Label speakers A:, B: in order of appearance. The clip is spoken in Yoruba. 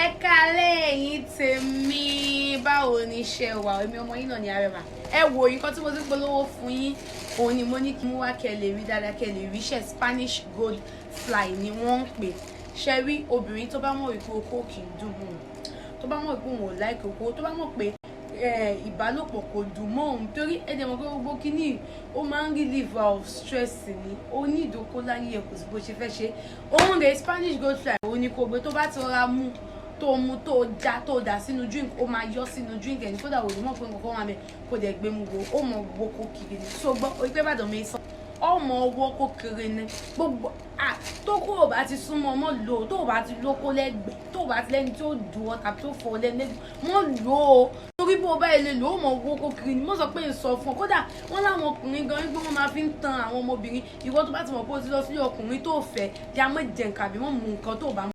A: Ẹ káalẹ́ ẹ̀yin tèmi, báwo ni iṣẹ́ wa? Èmi ọmọ yín náà ni Arẹwà. Ẹ wo nǹkan tí mo ti polówó fún yín, òun ni mo ní kí n wá kẹ́ lè rí dáadáa, kẹ́ lè rí iṣẹ́ Spanish gold fly ni wọ́n ń pè. Ṣé rí obìnrin tó bá mọ̀ wípé okó kì í dùn mọ́, tó bá mọ̀ wípé òun ò like okó, tó bá mọ̀ pé ìbálòpọ̀ kò dùn mọ́ òun, torí ẹ̀dẹ̀ mọ̀ pé gbogbo kíní ó máa ń relieve of stress ni, ó ní ìdókó láyé ẹ̀ kò sí bó ṣe fẹ́ ṣe. Òun rè Spanish gold fly, òun ni kò gbé tó bá ti rọra mú tó dà sínú drink, ó máa yọ sínú drink ẹni kódà òun mọ̀ pé nǹkan wà mẹ́ kò dẹ̀ gbé mu wo, ó mọ̀ owó kó kiri ni. So gbọ́ orí pé Ìbàdàn mi sọ ọmọ owó kó kiri ni gbogbo tó kó o bá ti súnmọ́ ọmọ lò ó, tó o bá ti lóko lẹ́gbẹ̀ẹ́, tó o bá ti lẹ́ni tí ó dùn ọ́ tàbí tó fọ́ lẹ́gbẹ̀ẹ́ mọ́ lò ó, torí bó o bá ilé lò ó mọ̀ owó kó kiri ni. Mo sọ pé n sọ fún ọ, kódà wọ́n láwọn ọkùnrin gan wípé wọ́n máa fi ń tan àwọn ọmọbìnrin. Ìwọ tó bá ti mọ̀ pé o ti lọ sí ọkùnrin tó fẹ́, di amọ̀ jẹ nǹkan àbí mọ̀ mú nǹkan tó bá